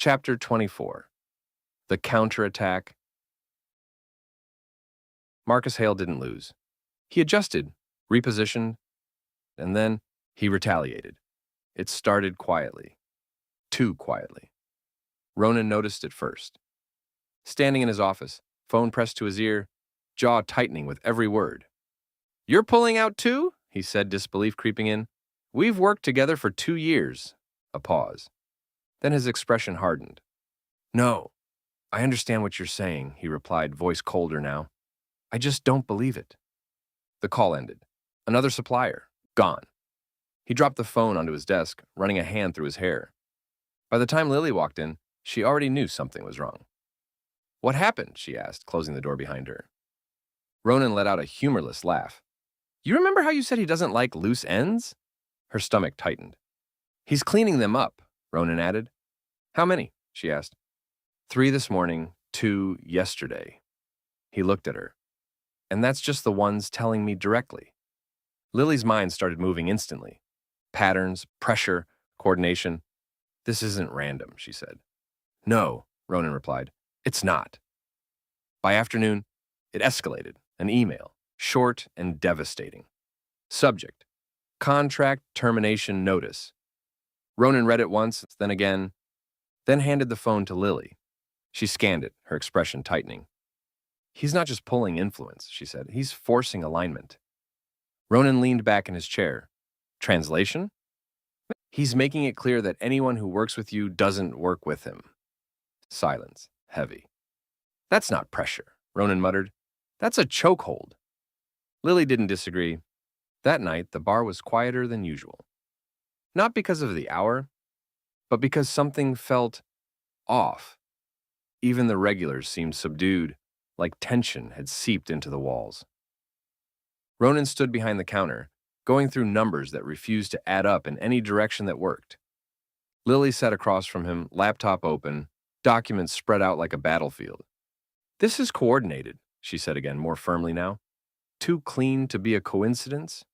Chapter 24. The Counterattack. Marcus Hale didn't lose. He adjusted, repositioned, and then he retaliated. It started quietly. Too quietly. Ronan noticed it first. Standing in his office, phone pressed to his ear, jaw tightening with every word. "You're pulling out too?" he said, disbelief creeping in. "We've worked together for 2 years." A pause. Then his expression hardened. "No, I understand what you're saying," he replied, voice colder now. "I just don't believe it." The call ended. Another supplier. Gone. He dropped the phone onto his desk, running a hand through his hair. By the time Lilly walked in, she already knew something was wrong. "What happened?" she asked, closing the door behind her. Ronan let out a humorless laugh. "You remember how you said he doesn't like loose ends?" Her stomach tightened. "He's cleaning them up," Ronan added. "How many?" she asked. 3 this morning, 2 yesterday." He looked at her. "And that's just the ones telling me directly." Lily's mind started moving instantly. Patterns, pressure, coordination. "This isn't random," she said. "No," Ronan replied. "It's not." By afternoon, it escalated. An email, short and devastating. Subject: Contract termination notice. Ronan read it once, then again, then handed the phone to Lilly. She scanned it, her expression tightening. "He's not just pulling influence," she said. "He's forcing alignment." Ronan leaned back in his chair. Translation? "He's making it clear that anyone who works with you doesn't work with him." Silence, heavy. "That's not pressure," Ronan muttered. "That's a chokehold." Lilly didn't disagree. That night, the bar was quieter than usual. Not because of the hour, but because something felt off. Even the regulars seemed subdued, like tension had seeped into the walls. Ronan stood behind the counter, going through numbers that refused to add up in any direction that worked. Lilly sat across from him, laptop open, documents spread out like a battlefield. "This is coordinated," she said again, more firmly now. "Too clean to be a coincidence?"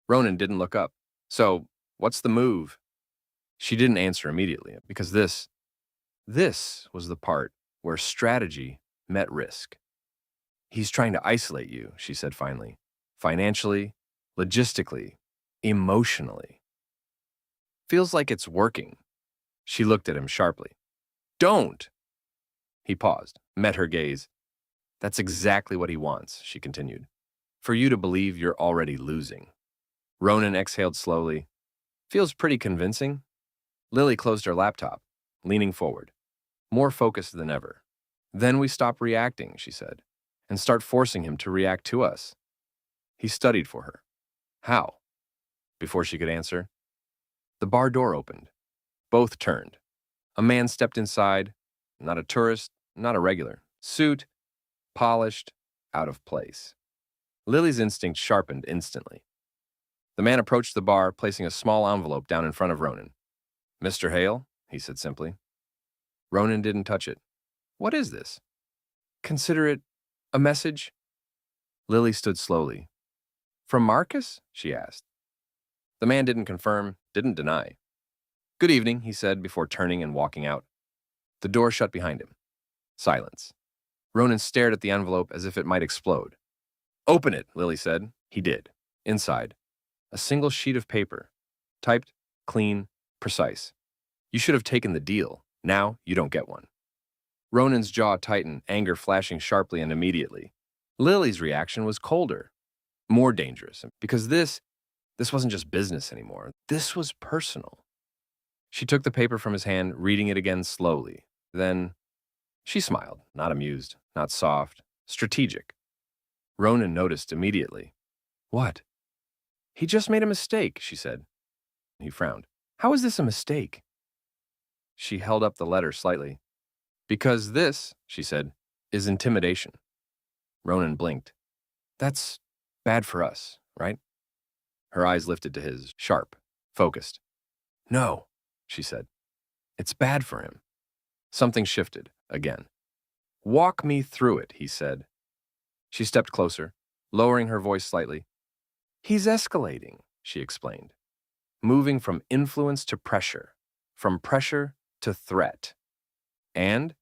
Ronan didn't look up. "So, what's the move?" She didn't answer immediately, because this was the part where strategy met risk. "He's trying to isolate you," she said finally. "Financially, logistically, emotionally." "Feels like it's working." She looked at him sharply. "Don't!" He paused, met her gaze. "That's exactly what he wants," she continued. "For you to believe you're already losing." Ronan exhaled slowly. "Feels pretty convincing." Lilly closed her laptop, leaning forward, more focused than ever. "Then we stop reacting," she said, "and start forcing him to react to us." He studied for her. "How?" Before she could answer, the bar door opened. Both turned. A man stepped inside, not a tourist, not a regular. Suit, polished, out of place. Lily's instinct sharpened instantly. The man approached the bar, placing a small envelope down in front of Ronan. "Mr. Hale," he said simply. Ronan didn't touch it. "What is this?" "Consider it a message." Lilly stood slowly. "From Marcus?" she asked. The man didn't confirm, didn't deny. "Good evening," he said before turning and walking out. The door shut behind him. Silence. Ronan stared at the envelope as if it might explode. "Open it," Lilly said. He did. Inside, a single sheet of paper. Typed, clean, precise. "You should have taken the deal. Now you don't get one." Ronan's jaw tightened, anger flashing sharply and immediately. Lily's reaction was colder, more dangerous, because this wasn't just business anymore. This was personal. She took the paper from his hand, reading it again slowly. Then she smiled, not amused, not soft, strategic. Ronan noticed immediately. "What?" "He just made a mistake," she said. He frowned. "How is this a mistake?" She held up the letter slightly. "Because this," she said, "is intimidation." Ronan blinked. "That's bad for us, right?" Her eyes lifted to his, sharp, focused. "No," she said. "It's bad for him." Something shifted, again. "Walk me through it," he said. She stepped closer, lowering her voice slightly. "He's escalating," she explained. "Moving from influence to pressure, from pressure to threat." And?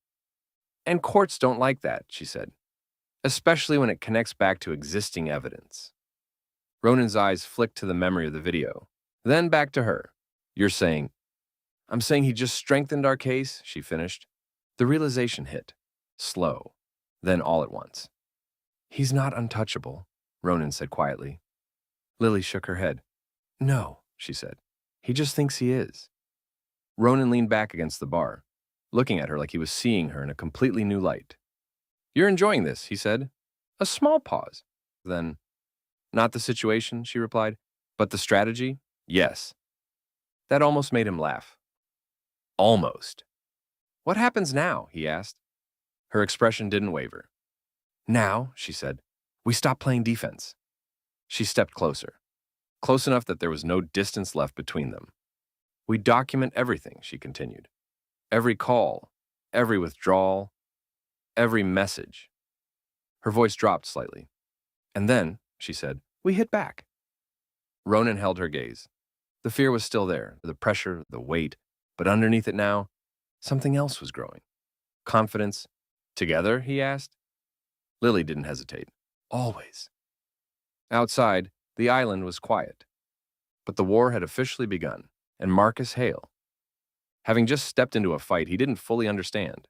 And courts don't like that, she said, especially when it connects back to existing evidence. Ronan's eyes flicked to the memory of the video, then back to her. You're saying, I'm saying he just strengthened our case, she finished. The realization hit, slow, then all at once. He's not untouchable, Ronan said quietly. Lilly shook her head. No, she said. He just thinks he is. Ronan leaned back against the bar, looking at her like he was seeing her in a completely new light. You're enjoying this, he said. A small pause. Then, not the situation, she replied, but the strategy? Yes. That almost made him laugh. Almost. What happens now? He asked. Her expression didn't waver. Now, she said, we stop playing defense. She stepped closer, close enough that there was no distance left between them. We document everything, she continued. Every call, every withdrawal, every message. Her voice dropped slightly. And then, she said, we hit back. Ronan held her gaze. The fear was still there, the pressure, the weight, but underneath it now, something else was growing. Confidence. Together, he asked. Lilly didn't hesitate. Always. Outside, the island was quiet. But the war had officially begun, and Marcus Hale, having just stepped into a fight he didn't fully understand,